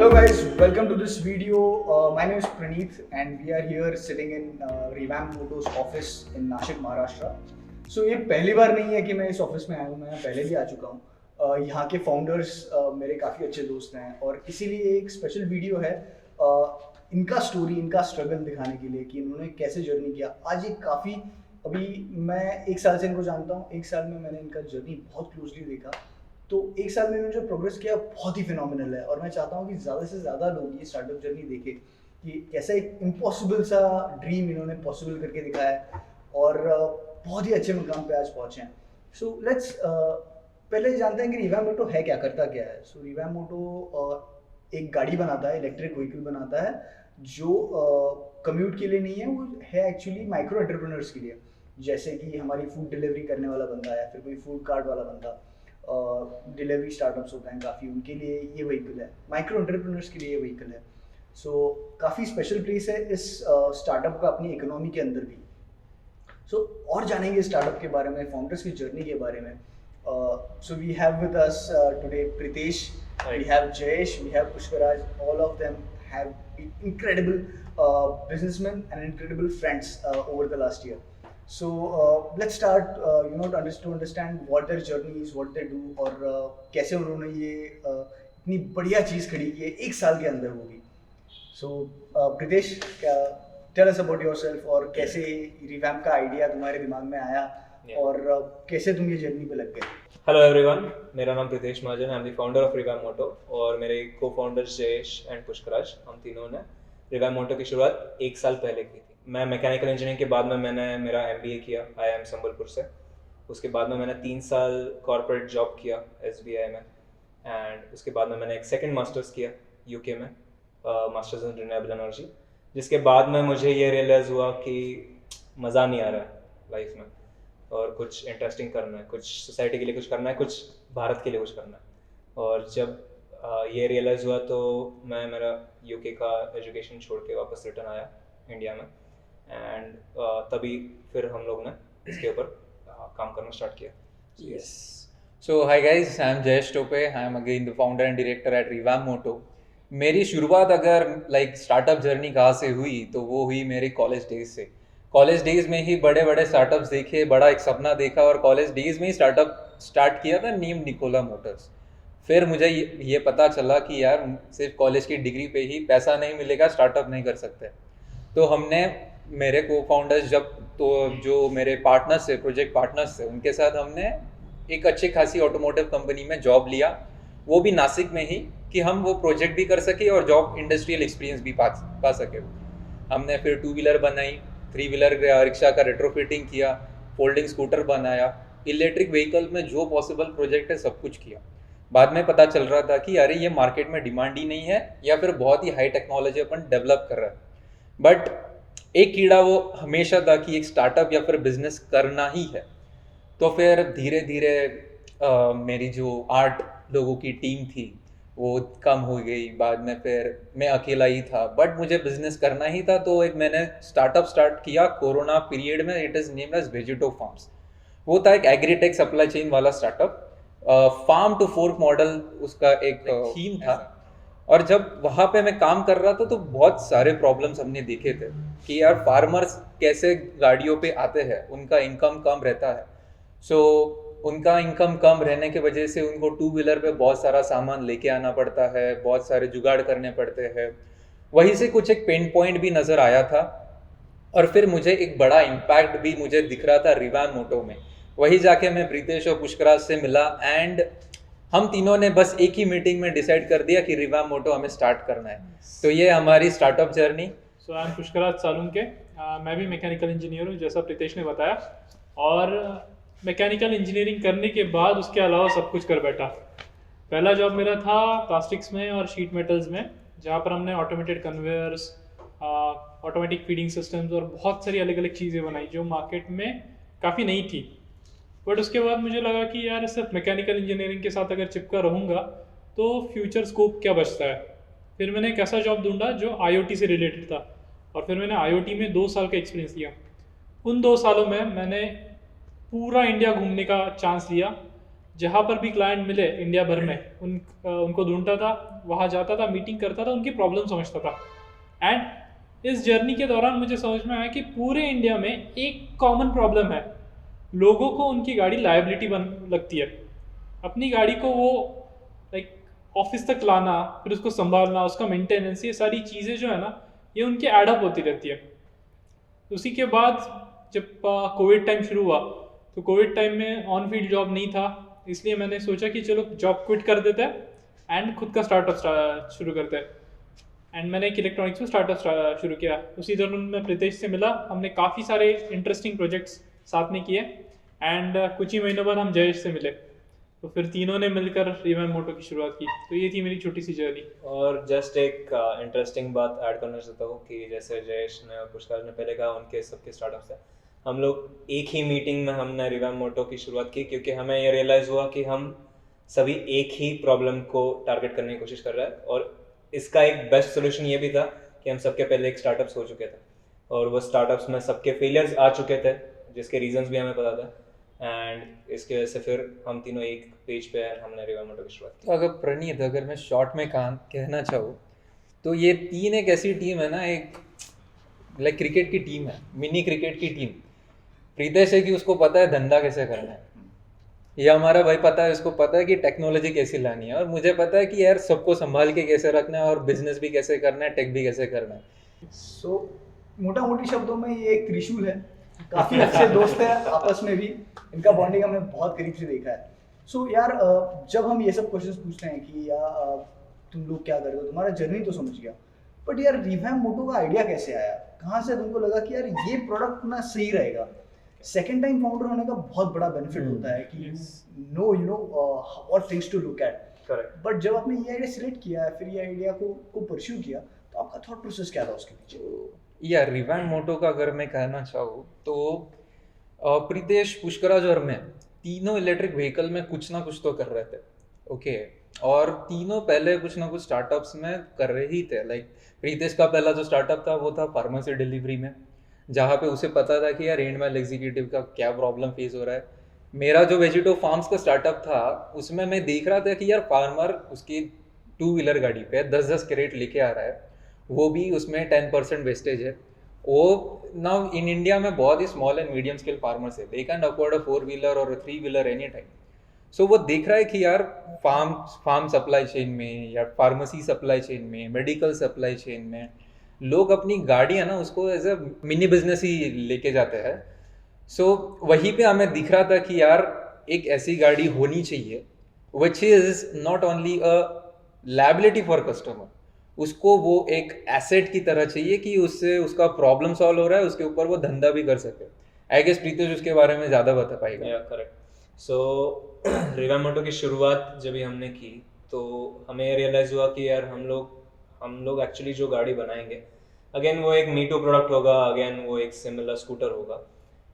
Hello guys, welcome to this video. My name is Praneeth and we are here sitting in Revamp Moto's office in Nashik, Maharashtra. So ये पहली बार नहीं है कि मैं इस office में आया हूँ, मैं पहले भी आ चुका हूँ. यहाँ के फाउंडर्स मेरे काफ़ी अच्छे दोस्त हैं और इसीलिए एक स्पेशल वीडियो है इनका स्टोरी, इनका स्ट्रगल दिखाने के लिए कि इन्होंने कैसे जर्नी किया. आज ये काफ़ी, अभी मैं 1 साल से इनको जानता हूँ, 1 साल में मैंने इनका जर्नी बहुत क्लोजली देखा. तो 1 साल में इन्होंने जो प्रोग्रेस किया बहुत ही फिनोमिनल है और मैं चाहता हूँ कि ज़्यादा से ज़्यादा लोग ये स्टार्टअप जर्नी देखें कि कैसा एक इम्पॉसिबल सा ड्रीम इन्होंने पॉसिबल करके दिखाया है और बहुत ही अच्छे मुकाम पे आज पहुँचे हैं. सो लेट्स पहले जानते हैं कि रिवैम्प मोटो है क्या, करता क्या है. सो रिवैम्प मोटो एक गाड़ी बनाता है, इलेक्ट्रिक व्हीकल बनाता है जो कम्यूट के लिए नहीं है, वो है एक्चुअली माइक्रो एंटरप्रेन्योर्स के लिए. जैसे कि हमारी फूड डिलीवरी करने वाला बंदा है, फिर कोई फूड कार्ट वाला बंदा, डिलीवरी स्टार्टअप्स होते हैं काफ़ी, उनके लिए ये व्हीकल है. माइक्रो एंटरप्रेन्योर्स के लिए ये व्हीकल है. सो काफ़ी स्पेशल प्लेस है इस स्टार्टअप का अपनी इकोनॉमी के अंदर भी. सो और जानेंगे स्टार्टअप के बारे में, फाउंडर्स की जर्नी के बारे में. So we have with us today Pritesh, we have Jayesh, we have Pushkaraj. All of them have incredible businessmen and incredible friends over the last year. So let's start to understand what their journey is, what they do और कैसे उन्होंने ये इतनी बढ़िया चीज़ खड़ी की है 1 साल के अंदर वो भी. So Pritesh, tell us about yourself और कैसे रिवैम्प का आइडिया तुम्हारे दिमाग में आया और कैसे तुम ये जर्नी पे लग गए. हेलो एवरीवन, मेरा नाम Pritesh Mahajan, I am the founder of Revamp Moto और मेरे को फाउंडर्स जयेश एंड पुष्कराज, हम तीनों ने रिवैम्प मोटो की शुरुआत 1 साल पहले की थी. मैं मैकेनिकल इंजीनियरिंग के बाद में मैंने मेरा MBA किया IIM संबलपुर से. उसके बाद में मैंने 3 साल कॉर्पोरेट जॉब किया SBI में एंड उसके बाद में मैंने एक सेकंड मास्टर्स किया UK में, मास्टर्स इन रिन्यूएबल एनर्जी. जिसके बाद में मुझे ये रियलाइज़ हुआ कि मज़ा नहीं आ रहा है लाइफ में और कुछ इंटरेस्टिंग करना है, कुछ सोसाइटी के लिए कुछ करना है, कुछ भारत के लिए कुछ करना है. और जब ये रियलाइज़ हुआ तो मैं मेरा UK का एजुकेशन छोड़ के वापस रिटर्न आया इंडिया में एंड तभी फिर हम लोग ने इसके ऊपर काम करना स्टार्ट किया. Yes. So hi guys, I am Jayesh Tope. I am again the founder and director at Revamp Moto. मेरी शुरुआत अगर स्टार्टअप जर्नी कहाँ से हुई तो वो हुई मेरे कॉलेज डेज से. कॉलेज डेज में ही बड़े बड़े स्टार्टअप्स देखे, बड़ा एक सपना देखा और कॉलेज डेज में ही स्टार्ट किया था नेम निकोला मोटर्स. फिर मुझे ये पता चला कि यार सिर्फ कॉलेज की डिग्री पे ही पैसा नहीं मिलेगा, स्टार्टअप नहीं कर सकते. तो हमने मेरे को फाउंडर्स जो मेरे पार्टनर्स थे, प्रोजेक्ट पार्टनर्स थे, उनके साथ हमने एक अच्छी खासी ऑटोमोटिव कंपनी में जॉब लिया, वो भी नासिक में ही, कि हम वो प्रोजेक्ट भी कर सके और जॉब इंडस्ट्रियल एक्सपीरियंस भी पा सके. हमने फिर 2 व्हीलर बनाई, 3 व्हीलर रिक्शा का रेट्रोफिटिंग किया, फोल्डिंग स्कूटर बनाया, इलेक्ट्रिक व्हीकल में जो पॉसिबल प्रोजेक्ट है सब कुछ किया. बाद में पता चल रहा था कि अरे ये मार्केट में डिमांड ही नहीं है या फिर बहुत ही हाई टेक्नोलॉजी अपन डेवलप कर रहा है. बट एक कीड़ा वो हमेशा था कि एक स्टार्टअप या फिर बिजनेस करना ही है. तो फिर धीरे धीरे मेरी जो 8 लोगों की टीम थी वो कम हो गई. बाद में फिर मैं अकेला ही था, बट मुझे बिजनेस करना ही था. तो एक मैंने स्टार्टअप स्टार्ट किया कोरोना पीरियड में. It is named as Vegito Farms. वो था एक एग्रीटेक सप्लाई चेन वाला startup. Farm to fork model उसका एक थीम था. और जब वहाँ पे मैं काम कर रहा था तो बहुत सारे प्रॉब्लम्स हमने देखे थे कि यार फार्मर्स कैसे गाड़ियों पे आते हैं, उनका इनकम कम रहता है. सो उनका इनकम कम रहने की वजह से उनको 2 व्हीलर पे बहुत सारा सामान लेके आना पड़ता है, बहुत सारे जुगाड़ करने पड़ते हैं. वहीं से कुछ एक पेन पॉइंट भी नज़र आया था और फिर मुझे एक बड़ा इम्पैक्ट भी मुझे दिख रहा था रिवैम्प मोटो में. वही जाके मैं प्रीतेश और पुष्कराज से मिला एंड हम तीनों ने बस एक ही मीटिंग में डिसाइड कर दिया कि रिवैम्प मोटो हमें स्टार्ट करना है. तो ये हमारी startup journey. So I am Pushkaraj Salunke. मैं भी मैकेनिकल इंजीनियर हूँ जैसा प्रीतेश ने बताया, और मैकेनिकल इंजीनियरिंग करने के बाद उसके अलावा सब कुछ कर बैठा. पहला जॉब मेरा था प्लास्टिक्स में और शीट मेटल्स में, जहाँ पर हमने automated conveyors, automatic feeding systems और बहुत सारी अलग अलग चीज़ें बनाई जो मार्केट में काफ़ी नई थी. बट उसके बाद मुझे लगा कि यार सिर्फ मैकेनिकल इंजीनियरिंग के साथ अगर चिपका रहूँगा तो फ्यूचर स्कोप क्या बचता है. फिर मैंने एक ऐसा जॉब ढूंढा जो IoT से रिलेटेड था और फिर मैंने IoT में 2 साल का एक्सपीरियंस लिया. उन 2 सालों में मैंने पूरा इंडिया घूमने का चांस लिया, जहाँ पर भी क्लाइंट मिले इंडिया भर में उनको ढूंढता था, वहाँ जाता था, मीटिंग करता था, उनकी प्रॉब्लम समझता था। एंड इस जर्नी के दौरान मुझे समझ में आया कि पूरे इंडिया में एक कॉमन प्रॉब्लम है, लोगों को उनकी गाड़ी लायबिलिटी बन लगती है। अपनी गाड़ी को वो लाइक ऑफिस तक लाना, फिर उसको संभालना, उसका मेंटेनेंस, ये सारी चीज़ें जो है ना, ये उनके एडअप होती रहती है। उसी के बाद जब कोविड टाइम शुरू हुआ, तो कोविड टाइम में ऑन फील्ड जॉब नहीं था, इसलिए मैंने सोचा कि चलो जॉब क्विट कर देते हैं एंड खुद का स्टार्टअप शुरू करते हैं। एंड मैंने एक इलेक्ट्रॉनिक्स में स्टार्टअप शुरू किया। उसी दौरान मैं प्रीतेश से मिला, हमने काफ़ी सारे इंटरेस्टिंग प्रोजेक्ट्स साथ में किए एंड कुछ ही महीनों बाद हम जयेश से मिले, तो फिर तीनों ने मिलकर रिवैम मोटो की शुरुआत की। तो ये थी मेरी छोटी सी जर्नी। और जस्ट एक इंटरेस्टिंग बात ऐड करना चाहता हूँ कि जैसे जयेश ने और पुष्कर ने पहले कहा उनके सबके स्टार्टअप्स है, हम लोग एक ही मीटिंग में हमने रिवैम मोटो की शुरुआत की, क्योंकि हमें ये रियलाइज़ हुआ कि हम सभी एक ही प्रॉब्लम को टारगेट करने की कोशिश कर रहे हैं। और इसका एक बेस्ट सोल्यूशन ये भी था कि हम सबके पहले एक स्टार्टअप्स हो चुके थे और वो स्टार्टअप्स में सबके फेलियर्स आ चुके थे, जिसके रीजंस भी हमें पता था। एंड इसकी वजह से फिर हम तीनों एक पेज पे हमने रिवैम मोटो की शुरुआत की। तो अगर प्रणीत, अगर मैं शॉर्ट में कहना चाहूँ तो ये तीन एक ऐसी टीम है ना, एक लाइक क्रिकेट की टीम है, मिनी क्रिकेट की टीम। प्रीतेश है कि उसको पता है धंधा कैसे करना है, ये हमारा भाई पता है, उसको पता है कि टेक्नोलॉजी कैसी लानी है, और मुझे पता है कि यार सबको संभाल के कैसे रखना है और बिजनेस भी कैसे करना है, टेक भी कैसे करना है। सो मोटा मोटी शब्दों में ये एक त्रिशूल है, काफ़ी अच्छे दोस्त हैं आपस में भी, इनका बॉन्डिंग हमने बहुत करीब से देखा है। सो यार जब हम ये सब क्वेश्चंस पूछते हैं कि यार तुम लोग क्या कर रहे हो, तुम्हारा जर्नी तो समझ गया, बट यार रिवैम मोटो का आइडिया कैसे आया, कहाँ से तुमको लगा कि यार ये प्रोडक्ट ना सही रहेगा। सेकेंड टाइम फाउंडर होने का बहुत बड़ा बेनिफिट होता है कि you know what things to look at. Correct. But जब आपने ये आइडिया सिलेक्ट किया है, फिर ये आइडिया को परस्यू किया, तो आपका थॉट प्रोसेस क्या था उसके पीछे? यार रिवैम मोटो का अगर मैं कहना चाहूँ तो प्रीतेश, पुष्कराज और मैं तीनों इलेक्ट्रिक व्हीकल में कुछ ना कुछ तो कर रहे थे, ओके। और तीनों पहले कुछ ना कुछ स्टार्टअप्स में कर रहे ही थे। लाइक प्रीतेश का पहला जो स्टार्टअप था वो था फार्मेसी डिलीवरी में, जहाँ पे उसे पता था कि यार एंड माइल एग्जीक्यूटिव का क्या प्रॉब्लम फेस हो रहा है। मेरा जो वेजिटो फार्म्स का स्टार्टअप था उसमें मैं देख रहा था कि यार फार्मर उसकी 2 व्हीलर गाड़ी पे 10-10 कैरेट लेके आ रहा है, वो भी उसमें 10% वेस्टेज है। वो नाउ इन इंडिया में बहुत ही small and medium scale farmers है, they can afford a 4 wheeler और 3 व्हीलर एनी टाइम। सो वो देख रहा है कि यार फार्म सप्लाई चेन में या फार्मेसी सप्लाई चेन में, मेडिकल सप्लाई चेन में लोग अपनी गाड़ियाँ ना उसको एज अ मिनी बिजनेस ही लेके जाते हैं। सो वहीं पे हमें दिख रहा था कि यार एक ऐसी गाड़ी होनी चाहिए which is not only a liability for customer, उसको वो एक एसेट की तरह चाहिए कि उससे उसका प्रॉब्लम सॉल्व हो रहा है, उसके ऊपर वो धंधा भी कर सके। आई गेस प्रीतेश उसके बारे में ज़्यादा बता पाएगा। या करेक्ट। सो रिवैम मोटो की शुरुआत जब भी हमने की तो हमें रियलाइज़ हुआ कि यार हम लोग एक्चुअली जो गाड़ी बनाएंगे, अगेन वो एक मीटू प्रोडक्ट होगा, अगेन वो एक सिमिलर स्कूटर होगा।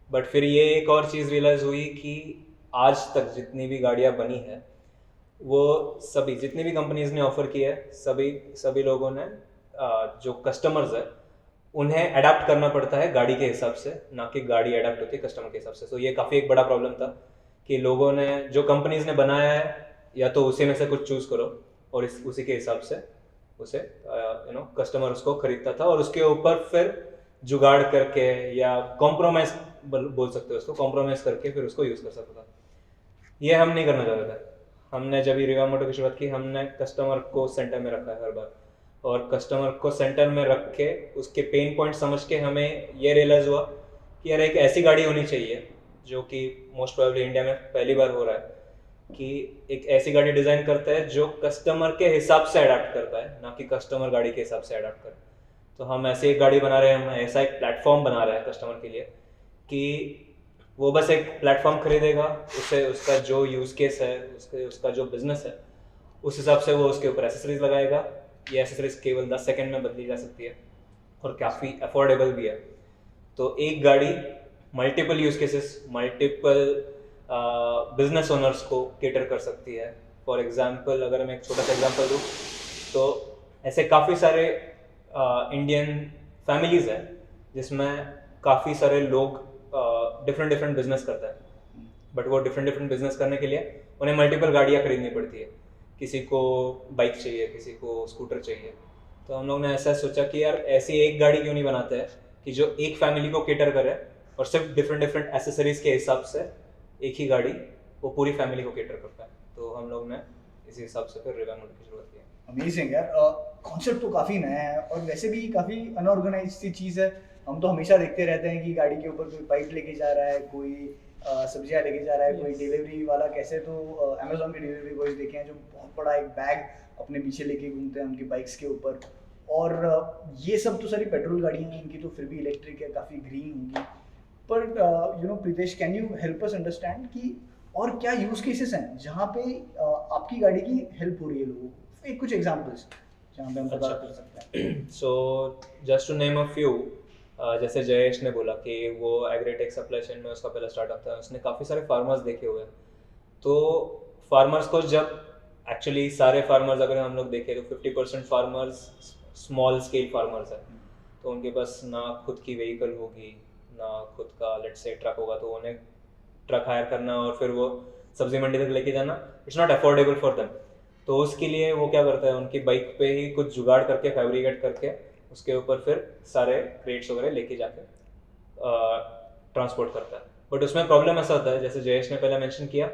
बट फिर ये एक और चीज़ रियलाइज़ हुई कि आज तक जितनी भी गाड़ियाँ बनी है वो सभी जितनी भी कंपनीज ने ऑफर की है, सभी लोगों ने जो कस्टमर्स है उन्हें अडाप्ट करना पड़ता है गाड़ी के हिसाब से, ना कि गाड़ी अडाप्ट होती है कस्टमर के हिसाब से। सो ये काफ़ी एक बड़ा प्रॉब्लम था कि लोगों ने जो कंपनीज ने बनाया है या तो उसी में से कुछ चूज़ करो और उसी के हिसाब से उसे कस्टमर उसको खरीदता था, और उसके ऊपर फिर जुगाड़ करके या कॉम्प्रोमाइज़ बोल सकते हो उसको, कॉम्प्रोमाइज़ करके फिर उसको यूज़ कर सकता था। ये हम नहीं करना चाहते थे। हमने जब ये रिवैम मोटो की शुरुआत की, हमने कस्टमर को सेंटर में रखा है हर बार, और कस्टमर को सेंटर में रख के उसके पेन पॉइंट समझ के हमें ये रियलाइज़ हुआ कि यार एक ऐसी गाड़ी होनी चाहिए जो कि मोस्ट प्रोबेबली इंडिया में पहली बार हो रहा है कि एक ऐसी गाड़ी डिज़ाइन करता है जो कस्टमर के हिसाब से अडाप्ट करता है, ना कि कस्टमर गाड़ी के हिसाब से अडाप्ट करे। तो हम ऐसे एक गाड़ी बना रहे हैं, हम ऐसा एक प्लेटफॉर्म बना रहे हैं कस्टमर के लिए कि वो बस एक प्लेटफॉर्म खरीदेगा, उससे उसका जो यूज़ केस है, उसका जो बिजनेस है, उस हिसाब से वो उसके ऊपर एसेसरीज लगाएगा। ये एसेसरीज केवल 10 सेकंड में बदली जा सकती है और काफ़ी अफोर्डेबल भी है। तो एक गाड़ी multiple use cases, multiple business owners को केटर कर सकती है। फॉर एग्जांपल अगर मैं एक छोटा सा एग्जांपल दूँ तो ऐसे काफ़ी सारे इंडियन फैमिलीज़ हैं जिसमें काफ़ी सारे लोग डिफरेंट बिजनेस करते हैं। बट वो डिफरेंट डिफरेंट बिजनेस करने के लिए उन्हें मल्टीपल गाड़ियाँ खरीदनी पड़ती है। किसी को बाइक चाहिए, किसी को स्कूटर चाहिए। तो हम लोग ने ऐसा सोचा कि यार ऐसी एक गाड़ी क्यों नहीं बनाते हैं कि जो एक फैमिली को केटर करे, और सिर्फ डिफरेंट डिफरेंट एसेसरीज के हिसाब से एक ही गाड़ी वो पूरी फैमिली को केटर करता है। तो हम लोग ने इसी हिसाब से फिर रिवा मोटो की शुरुआत की। अमेजिंग यार, कॉन्सेप्ट तो काफ़ी नया है और वैसे भी काफ़ी अनऑर्गेनाइज सी चीज़ है। हम तो हमेशा देखते रहते हैं कि गाड़ी के ऊपर कोई पाइप लेके जा रहा है, कोई सब्जियां लेके जा रहा है, कोई डिलीवरी वाला। कैसे तो अमेजोन के डिलीवरी बॉयज देखे हैं जो बहुत बड़ा एक बैग अपने पीछे लेके घूमते हैं उनकी बाइक्स के ऊपर। और ये सब तो सारी पेट्रोल गाड़ियाँ हैं, इनकी तो फिर भी इलेक्ट्रिक है, काफ़ी ग्रीन होंगी। पर Pritesh, can you help us understand कि और क्या यूज केसेस हैं जहाँ पे आपकी गाड़ी की हेल्प हो रही है लोगों को? एक कुछ एग्जांपल्स जहाँ पे हम पता कर सकते हैं। So just to name a few, जैसे जयेश ने बोला कि वो एग्रीटेक सप्लाई चेन में उसका पहला स्टार्टअप था, उसने काफ़ी सारे फार्मर्स देखे हुए हैं। तो फार्मर्स को जब एक्चुअली सारे फार्मर्स अगर हम लोग देखें तो 50% फार्मर्स स्मॉल स्केल फार्मर्स हैं। तो उनके पास ना खुद की व्हीकल होगी, ना खुद का लेट्स से ट्रक होगा, तो उन्हें ट्रक हायर करना और फिर वो सब्जी मंडी तक लेके जाना, it's not affordable for them. तो उसके लिए वो क्या करता है, उनकी बाइक पे ही कुछ जुगाड़ करके फैब्रिकेट करके उसके ऊपर फिर सारे क्रेट्स वगैरह लेके जाके ट्रांसपोर्ट करता है। बट उसमें प्रॉब्लम ऐसा होता है, जैसे जयेश ने पहले मेंशन किया,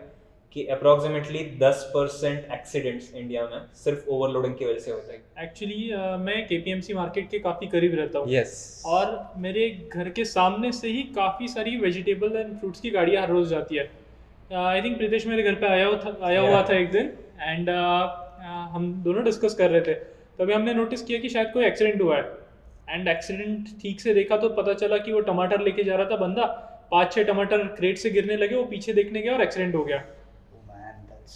कि अप्रॉक्सीमेटली 10% एक्सीडेंट्स इंडिया में सिर्फ ओवरलोडिंग की वजह से होते हैं। एक्चुअली मैं KPMC मार्केट के काफ़ी करीब रहता हूँ। यस। और मेरे घर के सामने से ही काफ़ी सारी वेजिटेबल एंड फ्रूट्स की गाड़ियाँ हर रोज़ जाती है। आई थिंक प्रीतेश मेरे घर पे आया हुआ था एक दिन, एंड हम दोनों डिस्कस कर रहे थे। तभी हमने नोटिस किया कि शायद कोई एक्सीडेंट हुआ है। एंड एक्सीडेंट ठीक से देखा तो पता चला कि वो टमाटर लेके जा रहा था बंदा, 5-6 टमाटर क्रेट से गिरने लगे, वो पीछे देखने गया और एक्सीडेंट हो गया।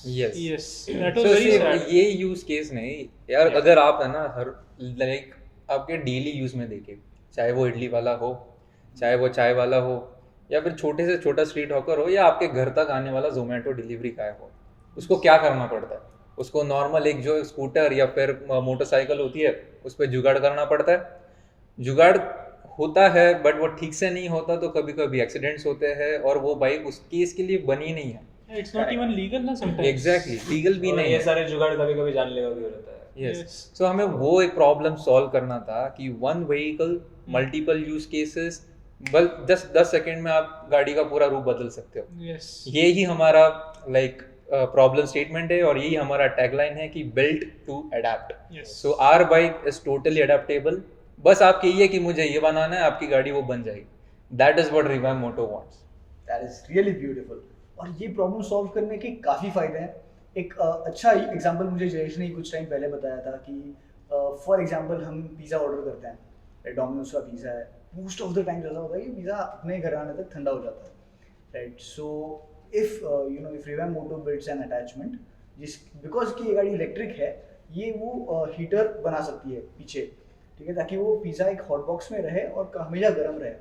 Yes, that was very sad. ये यूज केस नहीं यार, अगर आप है ना हर लाइक आपके डेली यूज में देखे, चाहे वो इडली वाला हो, चाहे वो चाय वाला हो, या फिर छोटे से छोटा स्ट्रीट हॉकर हो, या आपके घर तक आने वाला जोमेटो डिलीवरी का हो, उसको क्या करना पड़ता है? उसको नॉर्मल एक जो स्कूटर या फिर मोटरसाइकिल होती है उस पर जुगाड़ करना पड़ता है। जुगाड़ होता है बट वो ठीक से नहीं होता, तो कभी कभी एक्सीडेंट्स होते हैं, और वो बाइक उस केस के लिए बनी नहीं है। इट्स नॉट इवन लीगल ना समटाइम्स। एग्जैक्टली, लीगल भी नहीं ये है। सारे जुगाड़ कभी कभी जानलेवा भी हो जाता है। यस, सो हमें वो एक प्रॉब्लम सॉल्व करना था कि one vehicle multiple use cases, बल 10 सेकंड में आप गाड़ी का पूरा रूप बदल सकते हो। यस, ये ही हमारा लाइक प्रॉब्लम स्टेटमेंट है, और यही हमारा टैगलाइन है कि built to adapt. Yes. So our bike is totally adaptable. बस आप कहिए कि मुझे ये बनाना है, आपकी गाड़ी वो बन जाएगी। That is what Riva Moto wants. That is really beautiful. और ये प्रॉब्लम सॉल्व करने के काफ़ी फ़ायदे हैं। एक अच्छा एग्जांपल मुझे जयेश ने कुछ टाइम पहले बताया था कि फॉर एग्जांपल हम पिज़्ज़ा ऑर्डर करते हैं, डोमिनोज का पिज़्ज़ा है, मोस्ट ऑफ द टाइम ऐसा होता है कि पिज़्ज़ा अपने घर आने तक ठंडा हो जाता है, right? So if if Riva Moto builds an attachment, जिस बिकॉज की ये गाड़ी इलेक्ट्रिक है, ये वो हीटर बना सकती है पीछे, ठीक है, ताकि वो पिज़्ज़ा एक हॉट बॉक्स में रहे और हमेशा गर्म रहे।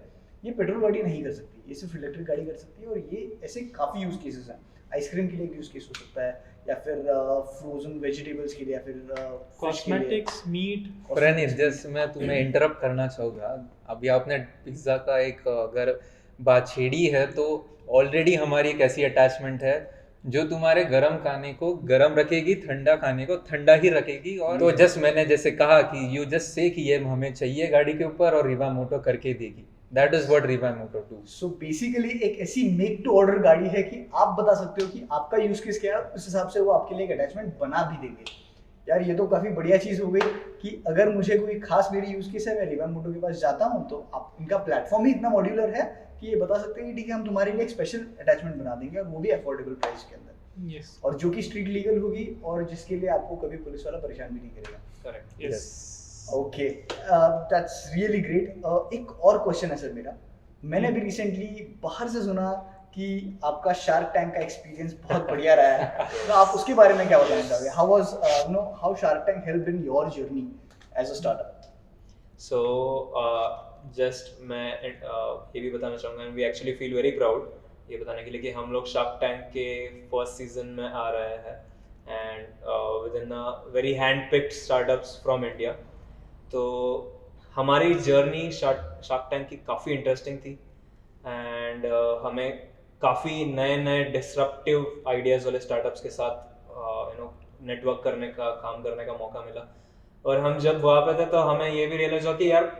ये पेट्रोल गाड़ी नहीं कर सकती, ये सिर्फ इलेक्ट्रिक गाड़ी कर सकती है। और ये ऐसे काफ़ी यूज़ केसेस हैं। आइसक्रीम के लिए यूज़ केस हो सकता है, या फिर फ्रोजन वेजिटेबल्स के लिए, या फिर कॉस्मेटिक्स, मीट। प्रणीत, जस्ट मैं तुम्हें इंटरप्ट करना चाहूँगा। अभी आपने पिज्ज़ा का एक अगर बात छेड़ी है, तो ऑलरेडी हमारी एक ऐसी अटैचमेंट है जो तुम्हारे गर्म खाने को गर्म रखेगी, ठंडा खाने को ठंडा ही रखेगी। और तो जस्ट मैंने जैसे कहा कि यू जस्ट से कि ये हमें चाहिए गाड़ी के ऊपर, और रिवा मोटो करके देगी। That is what Riva Moto do. So basically एक ऐसी मेक टू ऑर्डर गाड़ी है कि आप बता सकते हो कि आपका यूज केस क्या है, उस हिसाब से वो आपके लिए एक अटैचमेंट बना भी देंगे। यार ये तो काफ़ी बढ़िया चीज़ हो गई कि अगर मुझे कोई खास मेरी यूज केस है, मैं रिवा मोटो के पास जाता हूँ, तो आप इनका प्लेटफॉर्म ही इतना मॉड्यूलर है कि ये बता सकते हैं कि ठीक है, हम तुम्हारे लिए एक स्पेशल अटैचमेंट बना देंगे, और वो भी अफोर्डेबल प्राइस के अंदर। यस। और जो कि स्ट्रीट लीगल होगी, और जिसके लिए आपको कभी पुलिस वाला परेशान भी नहीं करेगा। Correct. Yes. Okay, that's really great. एक और क्वेश्चन है सर मेरा। मैंने भी रिसेंटली बाहर से सुना कि आपका शार्क टैंक का एक्सपीरियंस बहुत बढ़िया रहा है, तो आप उसके बारे में क्या बताना चाहोगे? How Shark Tank helped in your journey as a startup? So just मैं ये भी बताना चाहूँगा, and we actually feel very proud ये बताने के लिए कि हम लोग शार्क टैंक के फर्स्ट सीजन में आ रहे हैं, and with in very hand picked startups from India. तो हमारी जर्नी शार्क टैंक की काफ़ी इंटरेस्टिंग थी, एंड हमें काफ़ी नए नए डिसरप्टिव आइडियाज़ वाले स्टार्टअप्स के साथ नेटवर्क करने का, काम करने का मौका मिला। और हम जब वहाँ पे थे तो हमें ये भी रियलाइज हुआ कि यार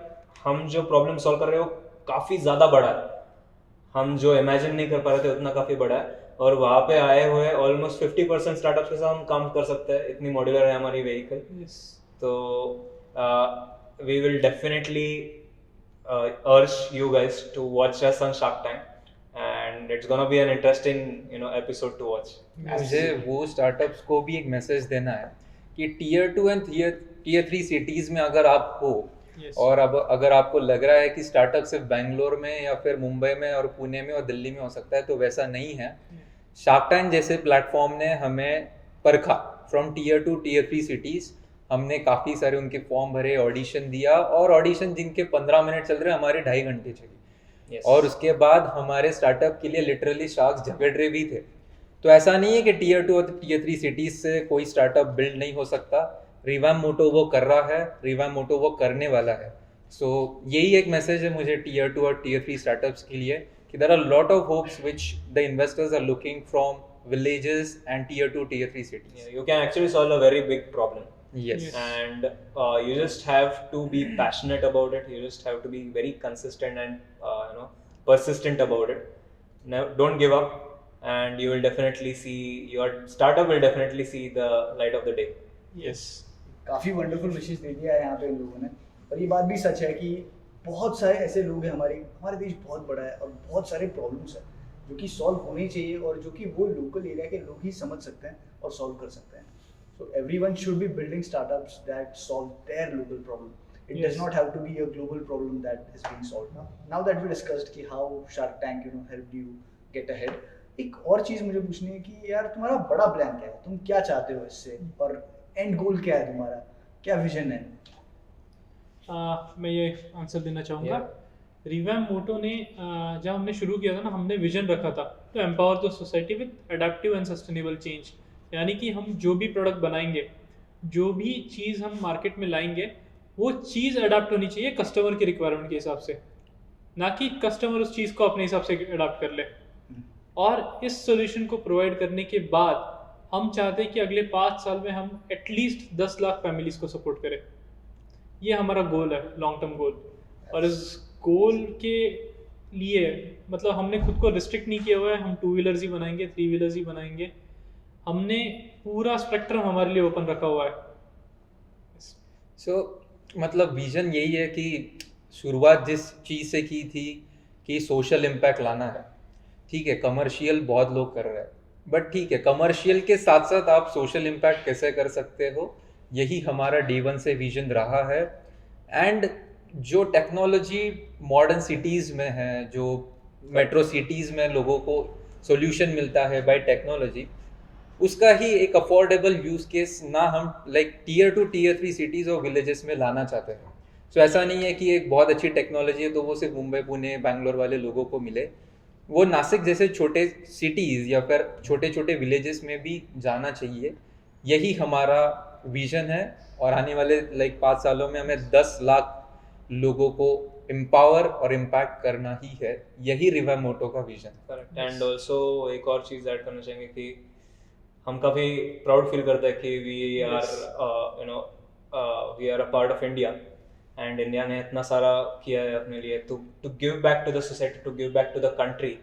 हम जो प्रॉब्लम सॉल्व कर रहे हो काफ़ी ज़्यादा बड़ा है, हम जो इमेजिन नहीं कर पा रहे थे उतना काफ़ी बड़ा है। और वहाँ पे आए हुए ऑलमोस्ट 50% स्टार्टअप्स के साथ हम काम कर सकते हैं, इतनी मॉड्यूलर है हमारी व्हीकल। Yes. तो we will definitely urge you guys to watch us on Shark Tank, and it's gonna be an interesting episode to watch. मुझे वो स्टार्टअप्स को भी एक मैसेज देना है कि टीयर 2 एंड टीयर 3 सिटीज़ में अगर आप हो, Yes. और अब अगर आपको लग रहा है कि स्टार्टअप सिर्फ बैंगलोर में या फिर मुंबई में और पुणे में और दिल्ली में हो सकता है, तो वैसा नहीं है। शार्क टैंक जैसे प्लेटफॉर्म ने हमें परखा फ्रॉम टीयर 2 टीयर 3 सिटीज़। हमने काफ़ी सारे उनके फॉर्म भरे, ऑडिशन दिया, और ऑडिशन जिनके 15 मिनट चल रहे हमारे 2.5 घंटे चली। Yes. और उसके बाद हमारे स्टार्टअप के लिए लिटरली शार्क्स झगड़ रहे भी थे। तो ऐसा नहीं है कि टीयर 2 और टीयर 3 सिटीज़ से कोई स्टार्टअप बिल्ड नहीं हो सकता। रिवैम मोटो वो कर रहा है, रिवैम मोटो वो करने वाला है। सो यही एक मैसेज है मुझे टीयर 2 और टीयर 3 स्टार्टअप्स के लिए कि there are lot of hopes which the investors are looking from villages and tier 2 tier 3 cities. Yeah, you can actually solve a very big problem. Yes. And you just have to be passionate about it. You just have to be very consistent and persistent about it. Now, don't give up, and you will definitely see your startup will definitely see the light of the day. Yes. काफ़ी wonderful message दे दिया है यहाँ पे इन लोगों ने। और ये बात भी सच है कि बहुत सारे ऐसे लोग हैं, हमारे देश बहुत बड़ा है और बहुत सारे प्रॉब्लम्स हैं जो कि सॉल्व होने चाहिए, और जो कि वो लोकल एरिया के लोग ही समझ सकते हैं और सॉल्व कर सकते हैं। So everyone should be building startups that solve their local problem. It does not have to be a global problem that is being solved now. Now that we discussed कि how Shark Tank helped you get ahead, एक और चीज़ मुझे पूछनी है कि यार तुम्हारा बड़ा प्लान क्या है, तुम क्या चाहते हो इससे, और एंड गोल क्या है तुम्हारा, क्या विजन है? मैं ये आंसर देना चाहूँगा। रिवैम मोटो ने जब हमने शुरू किया था ना, हमने विजन रखा था तो empower the society with adaptive and sustainable change. यानी कि हम जो भी प्रोडक्ट बनाएंगे, जो भी चीज़ हम मार्केट में लाएंगे, वो चीज़ अडाप्ट होनी चाहिए कस्टमर की रिक्वायरमेंट के हिसाब से, ना कि कस्टमर उस चीज़ को अपने हिसाब से अडाप्ट कर ले। और इस सॉल्यूशन को प्रोवाइड करने के बाद हम चाहते हैं कि अगले 5 साल में हम एटलीस्ट 10 लाख फैमिलीज़ को सपोर्ट करें। ये हमारा गोल है, लॉन्ग टर्म गोल। और इस गोल के लिए मतलब हमने खुद को रिस्ट्रिक्ट नहीं किया हुआ है, हम 2 व्हीलर्स ही बनाएंगे, 3 व्हीलर्स ही बनाएंगे। हमने पूरा स्पेक्ट्रम हमारे लिए ओपन रखा हुआ है। सो मतलब विजन यही है कि शुरुआत जिस चीज़ से की थी कि सोशल इम्पैक्ट लाना है। ठीक है, कमर्शियल बहुत लोग कर रहे हैं, बट ठीक है, कमर्शियल के साथ साथ आप सोशल इम्पैक्ट कैसे कर सकते हो, यही हमारा डे 1 से विजन रहा है। एंड जो टेक्नोलॉजी मॉडर्न सिटीज़ में है, जो मेट्रो सिटीज़ में लोगों को सॉल्यूशन मिलता है बाय टेक्नोलॉजी, उसका ही एक अफोर्डेबल यूज़ केस ना हम लाइक टीयर 2 टीयर 3 सिटीज़ और विलेजेस में लाना चाहते हैं। सो ऐसा नहीं है कि एक बहुत अच्छी टेक्नोलॉजी है तो वो सिर्फ मुंबई, पुणे, बैंगलोर वाले लोगों को मिले। वो नासिक जैसे छोटे सिटीज़ या फिर छोटे छोटे विलेजेस में भी जाना चाहिए। यही हमारा विजन है, और आने वाले 5 सालों में हमें 10 लाख लोगों को एम्पावर और इम्पैक्ट करना ही है। यही रिवैम मोटो का विजन। करेक्ट। एंड ऑल्सो एक और चीज़ ऐड करना चाहेंगे कि हम काफ़ी प्राउड फील करते हैं कि we are a part of India, and India ने इतना सारा किया है अपने लिए to give back to the society, to give back to the country.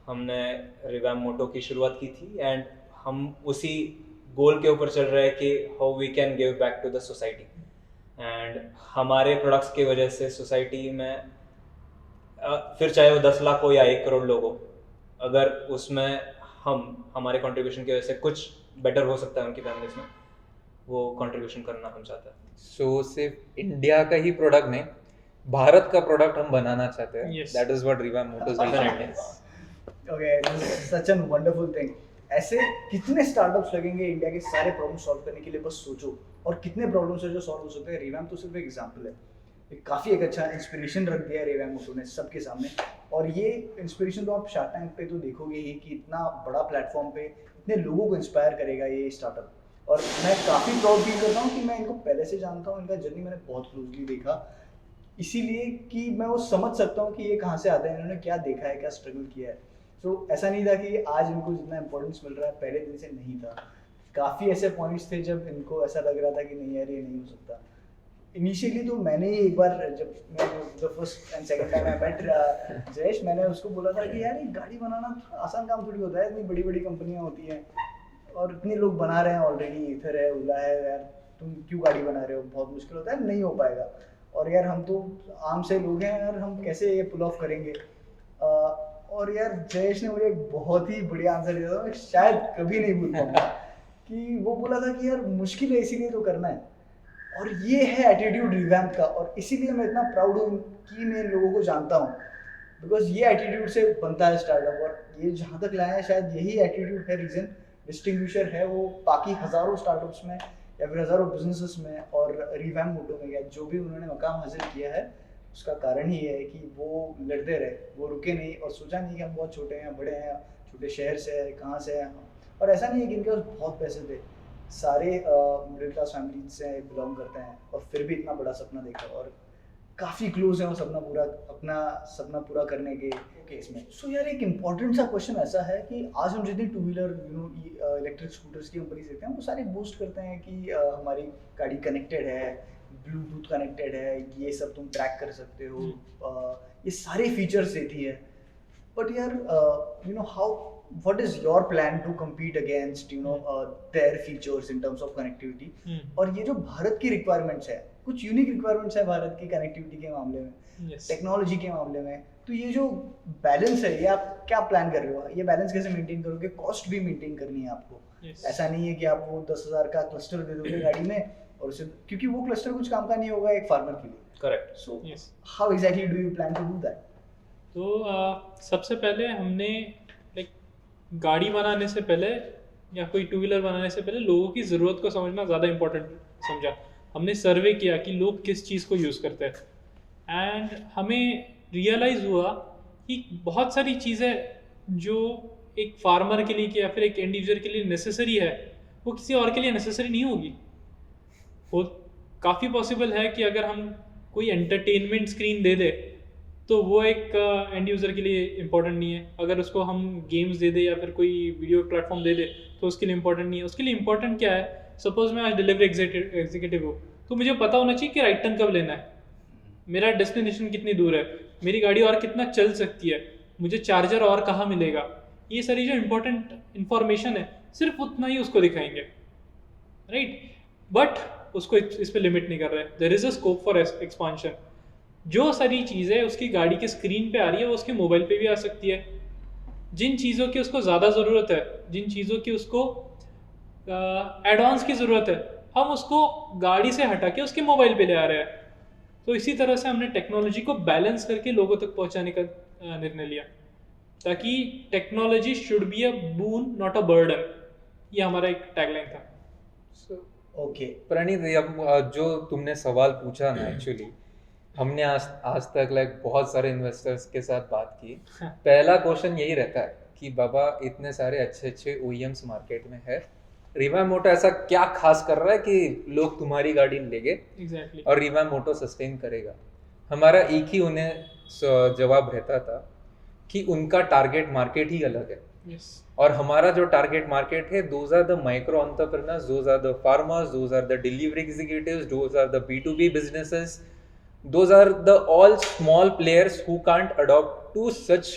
हमने रिवैम मोटो की शुरुआत की थी, एंड हम उसी गोल के ऊपर चल रहे हैं कि how we can give back to the society. And हमारे प्रोडक्ट्स की वजह से सोसाइटी में फिर चाहे वो 10 लाख हो या 1 करोड़ लोग हो, अगर उसमें हमारे कंट्रीब्यूशन की वजह से कुछ बेटर हो सकता है उनकी फैमिलीज में, वो कंट्रीब्यूशन करना हम चाहते हैं। सो सिर्फ इंडिया का ही प्रोडक्ट नहीं, भारत का प्रोडक्ट हम बनाना चाहते हैं। Yes. That is what revamp mottos vision है। Okay, this is such a wonderful thing. ऐसे कितने स्टार्टअप्स लगेंगे इंडिया के सारे प्रॉब्लम सॉल्व करने के लिए, बस सोचो। और कितने प्रॉब्लम्स है जो सॉल्व हो सकते हैं। रिवैम तो सिर्फ एक एग्जांपल है। काफ़ी एक अच्छा इंस्पिरेशन रख दिया है रिवैम मोटो ने सबके सामने। और ये इंस्पिरेशन तो आप शार्क टैंक पे तो देखोगे ही कि इतना बड़ा प्लेटफॉर्म पे इतने लोगों को इंस्पायर करेगा ये स्टार्टअप। और मैं काफ़ी प्राउड फील करता हूँ कि मैं इनको पहले से जानता हूँ, इनका जर्नी मैंने बहुत क्लोजली देखा, इसीलिए कि मैं वो समझ सकता हूँ कि ये कहाँ से आते हैं, इन्होंने क्या देखा है, क्या स्ट्रगल किया है। सो ऐसा नहीं था कि आज इनको जितना इम्पोर्टेंस मिल रहा है पहले दिन से नहीं था। काफ़ी ऐसे पॉइंट्स थे जब इनको ऐसा लग रहा था कि नहीं यार ये नहीं हो सकता। इनिशियली तो मैंने ही एक बार जब मैं the first and second time I met Jayesh, मैंने उसको बोला था कि यार ये गाड़ी बनाना आसान काम थोड़ी होता है, इतनी बड़ी बड़ी कंपनियां होती हैं और इतने लोग बना रहे हैं ऑलरेडी, इथर है, ओला है, यार तुम क्यों गाड़ी बना रहे हो, बहुत मुश्किल होता है, नहीं हो पाएगा। और यार हम तो आम से लोग हैं यार, हम कैसे ये पुल ऑफ करेंगे। और यार जयेश ने मुझे एक बहुत ही बढ़िया आंसर दिया था, मैं शायद कभी नहीं भूल पाऊंगा कि वो बोला था कि यार मुश्किल है इसीलिए तो करना है। और ये है एटीट्यूड रिवैम्प का, और इसीलिए मैं इतना प्राउड हूँ कि मैं इन लोगों को जानता हूँ, बिकॉज ये एटीट्यूड से बनता है स्टार्टअप। और ये जहाँ तक लाए हैं शायद यही एटीट्यूड है, रीज़न डिस्टिंग्विशर है वो बाकी हज़ारों स्टार्टअप्स में या फिर हज़ारों बिजनेसेस में और रिवैम्प मोटो में, या जो भी उन्होंने मकाम हासिल किया है उसका कारण ही है कि वो लड़ते रहे, वो रुके नहीं और सोचा नहीं कि हम बहुत छोटे हैं, बड़े हैं, छोटे शहर से हैं, कहाँ से हैं। और ऐसा नहीं है कि इनके पास बहुत पैसे थे, सारे मिडिल क्लास फैमिली से बिलोंग करते हैं और फिर भी इतना बड़ा सपना देखा और काफ़ी क्लोज है वो अपना सपना पूरा करने के केस में। सो यार एक इम्पॉर्टेंट सा क्वेश्चन ऐसा है कि आज हम जितनी टू व्हीलर इलेक्ट्रिक स्कूटर्स की कंपनी देखते हैं वो सारे बूस्ट करते हैं कि हमारी गाड़ी कनेक्टेड है, ब्लूटूथ कनेक्टेड है, ये सब तुम ट्रैक कर सकते हो, ये सारे फीचर्स देती है। बट यार how what is your plan to compete against their features in terms of connectivity? और ये जो भारत की रिक्वायरमेंट्स है, कुछ यूनिक रिक्वायरमेंट्स है भारत की कनेक्टिविटी के मामले में, टेक्नोलॉजी के मामले में, तो ये जो बैलेंस है ये आप क्या प्लान कर रहे हो, ये बैलेंस कैसे मेंटेन करोगे? कॉस्ट भी मेंटेन करनी है आपको। ऐसा नहीं है कि आप वो 10,000 का क्लस्टर दे दोगे गाड़ी में और उसे, क्योंकि वो क्लस्टर कुछ काम का नहीं होगा एक फार्मर के लिए। Correct. So how exactly do you plan to do that? तो सबसे पहले हमने गाड़ी बनाने से पहले या कोई टू व्हीलर बनाने से पहले लोगों की ज़रूरत को समझना ज़्यादा इम्पोर्टेंट समझा। हमने सर्वे किया कि लोग किस चीज़ को यूज़ करते हैं एंड हमें रियलाइज़ हुआ कि बहुत सारी चीज़ें जो एक फार्मर के लिए या फिर एक इंडिविजुअल के लिए नेसेसरी है वो किसी और के लिए नेसेसरी नहीं होगी। वो काफ़ी पॉसिबल है कि अगर हम कोई एंटरटेनमेंट स्क्रीन दे दे तो वो एक एंड यूज़र के लिए इम्पोर्टेंट नहीं है। अगर उसको हम गेम्स दे दे या फिर कोई वीडियो प्लेटफॉर्म दे दे तो उसके लिए इम्पोर्टेंट नहीं है। उसके लिए इम्पोर्टेंट क्या है, सपोज मैं आज डिलीवरी एग्जीक्यूटिव हूँ तो मुझे पता होना चाहिए कि राइट टर्न कब लेना है, मेरा डेस्टिनेशन कितनी दूर है, मेरी गाड़ी और कितना चल सकती है, मुझे चार्जर और कहाँ मिलेगा। ये सारी जो इम्पोर्टेंट इन्फॉर्मेशन है सिर्फ उतना ही उसको दिखाएंगे, राइट। बट उसको इस पर लिमिट नहीं कर रहे। There is a scope for expansion. जो सारी चीज़ें उसकी गाड़ी के स्क्रीन पे आ रही है वो उसके मोबाइल पे भी आ सकती है। जिन चीज़ों की उसको ज़्यादा ज़रूरत है, जिन चीज़ों की उसको एडवांस की ज़रूरत है, हम उसको गाड़ी से हटा के उसके मोबाइल पे ले आ रहे हैं। तो इसी तरह से हमने टेक्नोलॉजी को बैलेंस करके लोगों तक पहुंचाने का निर्णय लिया, ताकि technology should be a boon not a burden. ये हमारा एक टैगलाइन था। ओके प्रणीत, अब जो तुमने सवाल पूछा ना, एक्चुअली हमने आज तक बहुत सारे इन्वेस्टर्स के साथ बात की। पहला क्वेश्चन यही रहता है कि बाबा इतने सारे अच्छे OEMs मार्केट में है, रिवैम्प मोटो ऐसा क्या खास कर रहा है कि लोग तुम्हारी गाड़ी लेंगे और रिवैम्प मोटो सस्टेन करेगा। हमारा एक ही उन्हें जवाब रहता था कि उनका टारगेट मार्केट ही अलग है। और हमारा जो टारगेट मार्केट है, those are the micro entrepreneurs, those are the farmers, those are the delivery executives, those are the B2B businesses, those are the all small players who can't adopt to such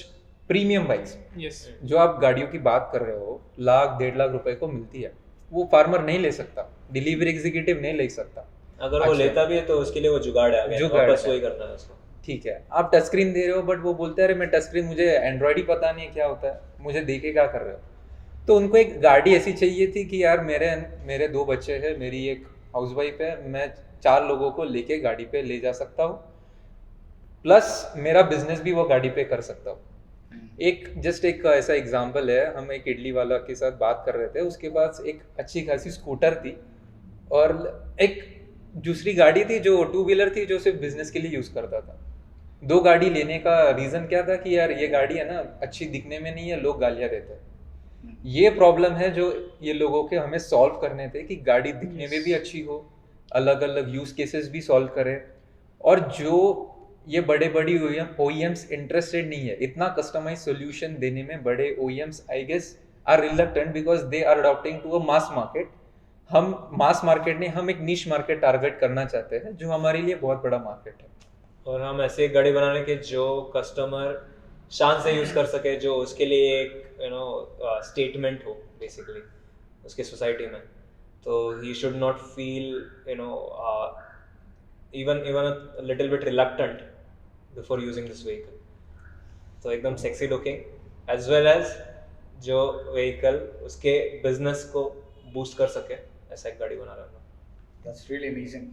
premium bikes. Yes. जो आप गाड़ियों की बात कर रहे हो, 1,00,000 1,50,000 रुपए को मिलती है, वो फार्मर नहीं ले सकता, डिलीवरी एग्जीक्यूटिव नहीं ले सकता। अगर वो लेता भी है तो उसके लिए वो जुगाड़ है, वापस वही करना है उसको। ठीक है, आप टच स्क्रीन दे रहे हो बट वो बोलते हैं अरे मैं टच स्क्रीन, मुझे एंड्रॉइड ही पता नहीं है क्या होता है, मुझे देखे क्या कर रहे हो। तो उनको एक गाड़ी ऐसी चाहिए थी कि यार मेरे 2 बच्चे हैं, मेरी एक हाउसवाइफ है, मैं 4 लोगों को लेके गाड़ी पे ले जा सकता हूँ, प्लस मेरा बिजनेस भी वो गाड़ी पे कर सकता हूँ। एक ऐसा एग्जांपल है, हम एक इडली वाला के साथ बात कर रहे थे, उसके पास एक अच्छी खासी स्कूटर थी और एक दूसरी गाड़ी थी जो 2 व्हीलर थी, जो सिर्फ बिजनेस के लिए यूज करता था। 2 गाड़ी लेने का रीजन क्या था कि यार ये गाड़ी है ना अच्छी दिखने में नहीं है, लोग गालियां देते हैं। ये प्रॉब्लम है जो ये लोगों के हमें सॉल्व करने थे कि गाड़ी दिखने में भी अच्छी हो, अलग अलग यूज केसेस भी सॉल्व करे, और जो ये बड़ी OEMs इंटरेस्टेड नहीं है इतना कस्टमाइज सॉल्यूशन देने में। बड़े OEMs I guess are reluctant because they are adopting to a mass market. हम मास मार्केट नहीं, हम एक नीश मार्केट टारगेट करना चाहते हैं जो हमारे लिए बहुत बड़ा मार्केट है। और हम ऐसे एक गाड़ी बनाने के जो कस्टमर शान से यूज़ कर सके, जो उसके लिए एक स्टेटमेंट हो बेसिकली उसके सोसाइटी में। तो he should not feel even a little bit reluctant before using this vehicle. तो एकदम sexy looking as well as जो व्हीकल उसके बिजनेस को बूस्ट कर सके, ऐसा एक गाड़ी बना रहा हूँ। That's really amazing.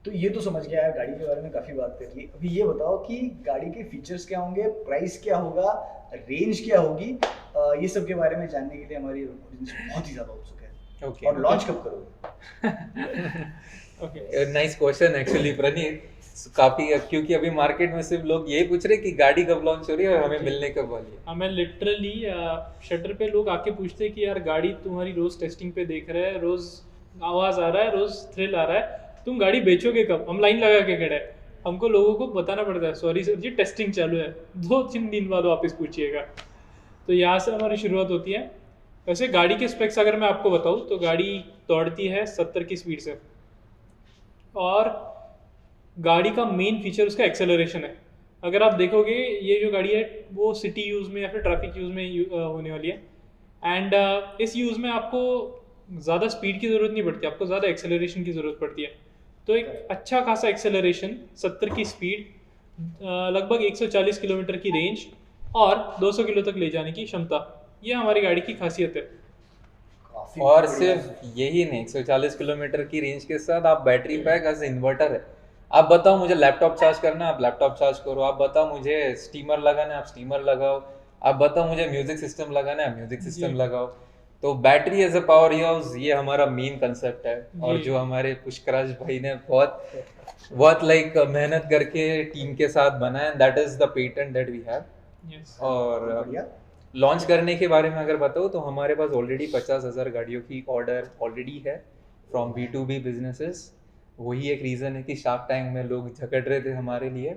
तो ये तो समझ गया है, गाड़ी के बारे में काफ़ी बात कर ली। अभी ये बताओ कि गाड़ी के फीचर्स क्या होंगे, प्राइस क्या होगा, रेंज क्या होगी, ये सब के बारे में जानने के लिए हमारी ऑडियंस बहुत ही ज़्यादा उत्सुक है। Okay. और लॉन्च कब करोगे? नाइस क्वेश्चन एक्चुअली प्रणीत। काफी, क्योंकि अभी मार्केट में सिर्फ लोग यही पूछ रहे कि गाड़ी कब लॉन्च हो रही है और हमें मिलने कब वाली है। हमें लिटरली शटर पे लोग आके पूछते हैं कि यार गाड़ी तुम्हारी रोज टेस्टिंग पे देख रहे हैं, रोज आवाज आ रहा है, रोज थ्रिल आ रहा है, तुम गाड़ी बेचोगे कब? हम लाइन लगा के खड़े हैं, हमको लोगों को बताना पड़ता है सॉरी सर जी टेस्टिंग चालू है, 2-3 दिन बाद वापस पूछिएगा। तो यहाँ से हमारी शुरुआत होती है। वैसे गाड़ी के स्पेक्स अगर मैं आपको बताऊँ तो गाड़ी दौड़ती है 70 की स्पीड से, और गाड़ी का मेन फीचर उसका एक्सेलरेशन है। अगर आप देखोगे ये जो गाड़ी है वो सिटी यूज़ में या फिर ट्रैफिक यूज़ में होने वाली है, एंड इस यूज़ में आपको ज़्यादा स्पीड की ज़रूरत नहीं पड़ती, आपको ज़्यादा एक्सेलरेशन की ज़रूरत पड़ती है। तो एक अच्छा खासा एक्सेलरेशन, 70 की स्पीड, लगभग 140 किलोमीटर की रेंज और 200 किलो तक ले जाने की क्षमता, ये हमारी गाड़ी की खासियत है। और सिर्फ यही नहीं, 140 किलोमीटर की रेंज के साथ आप बैटरी पैक एज इन्वर्टर है। आप बताओ मुझे लैपटॉप चार्ज करना है, आप लैपटॉप चार्ज करो। आप बताओ मुझे स्टीमर लगाना है, आप स्टीमर लगाओ। आप बताओ मुझे म्यूजिक सिस्टम लगाना है, म्यूजिक सिस्टम लगाओ। तो battery as a power house, ये हमारा मेन कंसेप्ट है। और जो हमारे पुष्कराज भाई ने बहुत लाइक मेहनत करके टीम के साथ बनाया, that is the patent that we have. और लॉन्च करने के बारे में अगर बताओ तो हमारे पास ऑलरेडी 50,000 गाड़ियों की ऑर्डर ऑलरेडी है फ्रॉम B2B बिजनेसेस। वही एक रीज़न है कि शार्क टैंक में लोग झगड़ रहे थे हमारे लिए।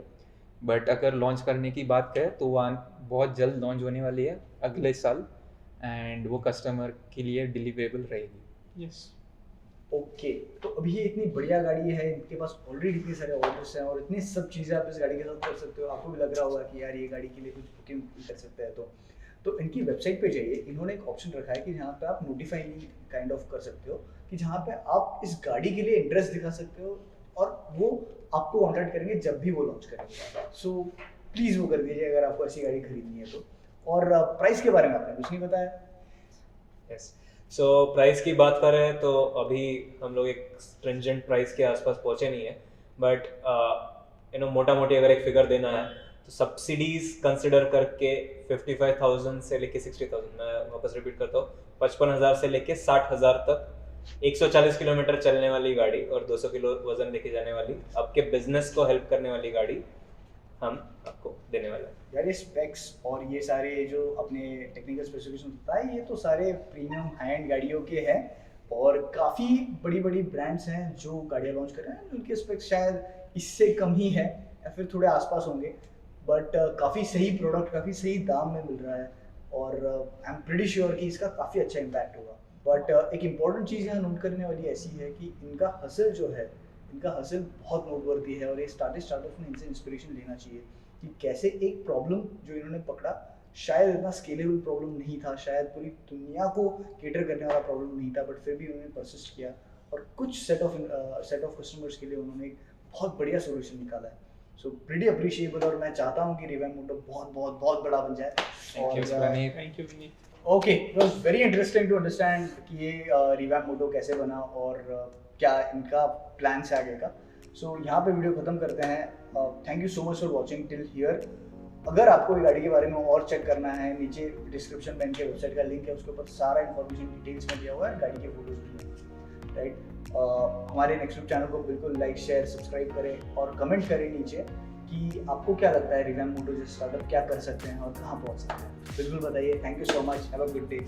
बट अगर लॉन्च करने की बात करें तो वो बहुत जल्द लॉन्च होने वाली है अगले साल, एंड वो कस्टमर के लिए डिलीवरेबल रहेगी। यस ओके, तो अभी ये इतनी बढ़िया गाड़ी है, इनके पास ऑलरेडी इतने सारे ऑर्डर्स हैं और इतनी सब चीज़ें आप इस गाड़ी के साथ कर सकते हो। आपको भी लग रहा होगा कि यार ये गाड़ी के लिए कुछ बुकिंग कर सकते हैं, तो इनकी वेबसाइट पे जाइए। इन्होंने एक ऑप्शन रखा है कि जहाँ पे आप नोटिफाई काइंड ऑफ कर सकते हो, कि जहाँ पे आप इस गाड़ी के लिए इंटरेस्ट दिखा सकते हो और वो आपको कॉन्टैक्ट करेंगे जब भी वो लॉन्च करेंगे। सो प्लीज़ वो कर दीजिए अगर आपको ऐसी गाड़ी खरीदनी है तो। और प्राइस के बारे में आपने कुछ नहीं बताया। यस, सो प्राइस की बात करें तो अभी हम लोग एक स्ट्रिंजेंट प्राइस के आसपास पहुँचे नहीं है, बट मोटा मोटी अगर एक फिगर देना है तो सब्सिडीज कंसिडर करके 55,000 से लेके 60,000, मैं वापस रिपीट करता हूँ, 55,000 से लेके 60,000 तक 140 किलोमीटर चलने वाली गाड़ी और 200 किलो वजन लेके जाने वाली, आपके बिजनेस को हेल्प करने वाली गाड़ी हम आपको देने वाले हैं। यार ये स्पेक्स और ये सारे जो अपने टेक्निकल स्पेसिफिकेशन होता है, ये तो सारे प्रीमियम हाई एंड गाड़ियों के हैं और काफ़ी बड़ी बड़ी ब्रांड्स हैं जो गाड़ियाँ लॉन्च कर रहे हैं, उनके स्पेक्स शायद इससे कम ही है या फिर थोड़े आसपास होंगे, बट काफ़ी सही प्रोडक्ट काफ़ी सही दाम में मिल रहा है और आई एम प्रीटी श्योर कि इसका काफ़ी अच्छा इम्पैक्ट होगा। बट एक इम्पॉर्टेंट चीज़ यहाँ नोट करने वाली ऐसी है कि इनका हसल जो है, इनका हसल बहुत नोटवर्दी है और ये स्टार्टअप ने इनसे इंस्पिरेशन लेना चाहिए कि कैसे एक प्रॉब्लम जो इन्होंने पकड़ा, शायद इतना स्केलेबल प्रॉब्लम नहीं था, शायद पूरी दुनिया को केटर करने वाला प्रॉब्लम नहीं था, बट फिर भी उन्होंने परसिस्ट किया और कुछ सेट ऑफ कस्टमर्स के लिए उन्होंने एक बहुत बढ़िया सोल्यूशन निकाला है। सो प्रीटी अप्रिशिएबल और मैं चाहता हूँ कि रिवैम मोटो बहुत बहुत बहुत बड़ा बन जाए। Thank you Vineet. Okay, it was very interesting to understand कि ये रिवैम मोटो कैसे बना और क्या इनका प्लान है आगे का। सो यहाँ पे वीडियो खत्म करते हैं। Thank you so much for watching till here. अगर आपको ये गाड़ी के बारे में और चेक करना है, नीचे डिस्क्रिप्शन में इनके वेबसाइट का लिंक है, उसके ऊपर सारा इन्फॉर्मेशन डिटेल्स में दिया हुआ है, गाड़ी के फोटोज भी हैं, राइट। हमारे नेक्स्ट चैनल को बिल्कुल लाइक शेयर सब्सक्राइब करें और कमेंट करें नीचे कि आपको क्या लगता है रिवैम मोटो जैसे स्टार्टअप क्या कर सकते हैं और कहाँ पहुँच सकते हैं, बिल्कुल बताइए। Thank you so much, have a good day.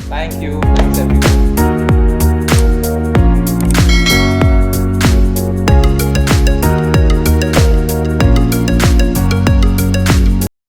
Thank you.